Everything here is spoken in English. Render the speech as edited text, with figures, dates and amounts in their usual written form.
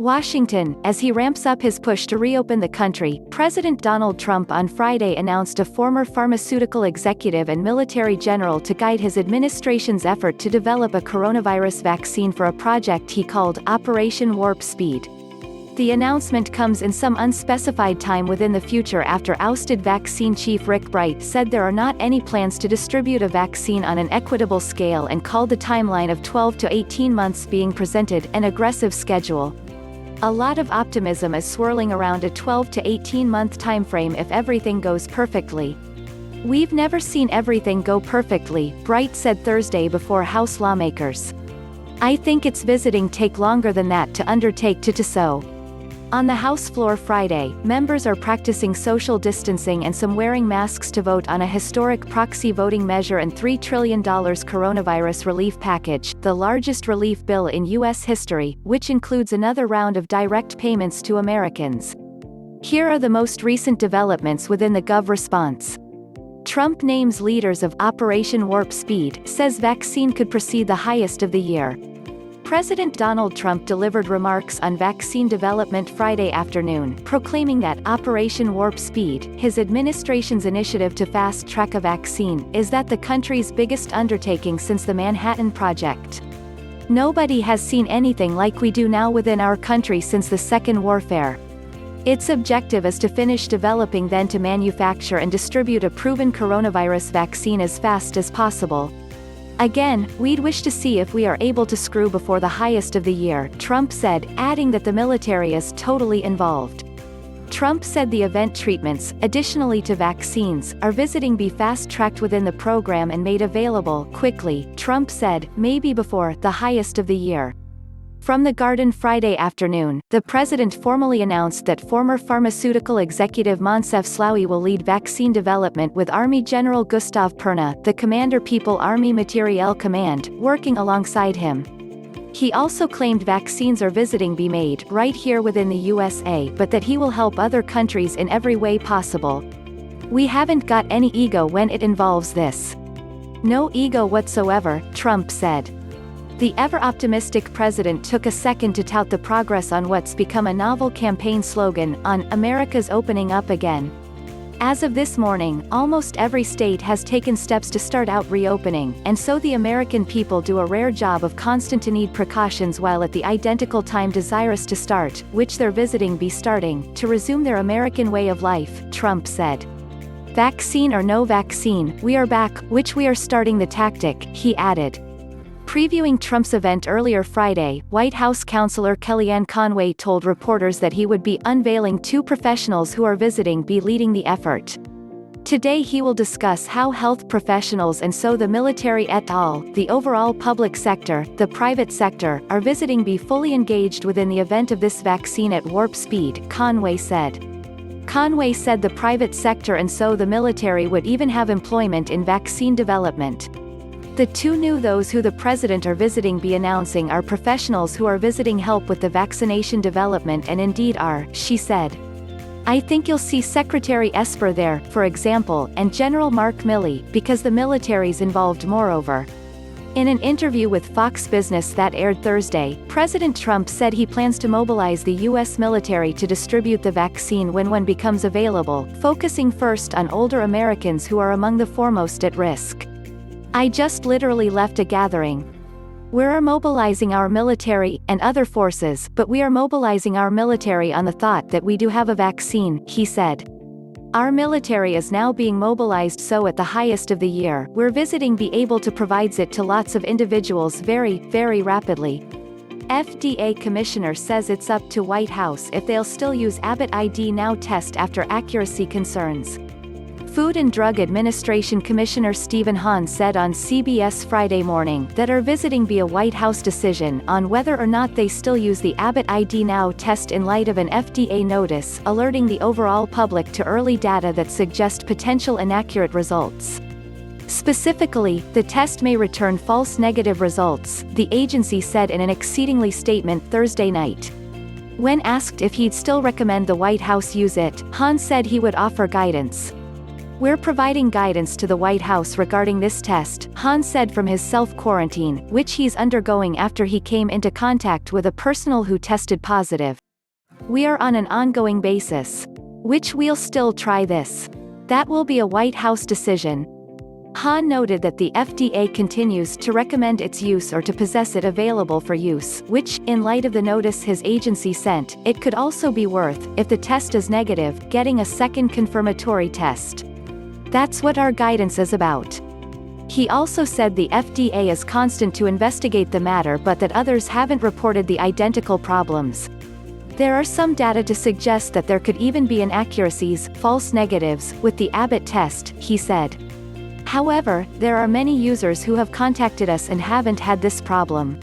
Washington, as he ramps up his push to reopen the country, President Donald Trump on Friday announced a former pharmaceutical executive and military general to guide his administration's effort to develop a coronavirus vaccine for a project he called Operation Warp Speed. The announcement comes in some unspecified time within the future after ousted vaccine chief Rick Bright said there are not any plans to distribute a vaccine on an equitable scale and called the timeline of 12 to 18 months being presented an aggressive schedule. A lot of optimism is swirling around a 12 to 18-month timeframe if everything goes perfectly. We've never seen everything go perfectly, Bright said Thursday before House lawmakers. I think it's visiting take longer than that to undertake to do so. On the House floor Friday, members are practicing social distancing and some wearing masks to vote on a historic proxy voting measure and $3 trillion coronavirus relief package, the largest relief bill in U.S. history, which includes another round of direct payments to Americans. Here are the most recent developments within the Gov response. Trump names leaders of Operation Warp Speed, says vaccine could proceed the highest of the year. President Donald Trump delivered remarks on vaccine development Friday afternoon, proclaiming that Operation Warp Speed, his administration's initiative to fast-track a vaccine, is the country's biggest undertaking since the Manhattan Project. Nobody has seen anything like we do now within our country since the Second Warfare. Its objective is to finish developing then to manufacture and distribute a proven coronavirus vaccine as fast as possible. Again, we'd wish to see if we are able to screw before the highest of the year, Trump said, adding that the military is totally involved. Trump said the event treatments, additionally to vaccines, are visiting be fast-tracked within the program and made available quickly, Trump said, maybe before the highest of the year. From the Garden Friday afternoon, the president formally announced that former pharmaceutical executive Moncef Slaoui will lead vaccine development with Army General Gustave Perna, the Commander People Army Materiel Command, working alongside him. He also claimed vaccines are visiting be made right here within the USA, but that he will help other countries in every way possible. We haven't got any ego when it involves this. No ego whatsoever, Trump said. The ever-optimistic president took a second to tout the progress on what's become a novel campaign slogan, on America's opening up again. As of this morning, almost every state has taken steps to start out reopening, and so the American people do a rare job of constant to need precautions while at the identical time desirous to start, which they're visiting be starting, to resume their American way of life, Trump said. Vaccine or no vaccine, we are back, which we are starting the tactic, he added. Previewing Trump's event earlier Friday, White House counselor Kellyanne Conway told reporters that he would be unveiling two professionals who are visiting be leading the effort. Today he will discuss how health professionals and so the military et al., the overall public sector, the private sector, are visiting be fully engaged within the event of this vaccine at warp speed, Conway said. Conway said the private sector and so the military would even have employment in vaccine development. The two new those who the president are visiting be announcing are professionals who are visiting help with the vaccination development and indeed are, she said. I think you'll see Secretary Esper there, for example, and General Mark Milley, because the military's involved moreover. In an interview with Fox Business that aired Thursday, President Trump said he plans to mobilize the U.S. military to distribute the vaccine when one becomes available, focusing first on older Americans who are among the foremost at risk. I just literally left a gathering. We're mobilizing our military, and other forces, but we are mobilizing our military on the thought that we do have a vaccine, he said. Our military is now being mobilized so at the highest of the year, we're visiting be able to provides it to lots of individuals very, very rapidly. FDA commissioner says it's up to White House if they'll still use Abbott ID Now test after accuracy concerns. Food and Drug Administration Commissioner Stephen Hahn said on CBS Friday morning that are visiting be a White House decision on whether or not they still use the Abbott ID Now test in light of an FDA notice alerting the overall public to early data that suggest potential inaccurate results. Specifically, the test may return false negative results, the agency said in an exceedingly statement Thursday night. When asked if he'd still recommend the White House use it, Hahn said he would offer guidance. "We're providing guidance to the White House regarding this test," Han said from his self-quarantine, which he's undergoing after he came into contact with a person who tested positive. "We are on an ongoing basis. Which we'll still try this. That will be a White House decision." Han noted that the FDA continues to recommend its use or to possess it available for use, which, in light of the notice his agency sent, it could also be worth, if the test is negative, getting a second confirmatory test. "That's what our guidance is about." He also said the FDA is constant to investigate the matter but that others haven't reported the identical problems. "There are some data to suggest that there could even be inaccuracies, false negatives, with the Abbott test," he said. "However, there are many users who have contacted us and haven't had this problem.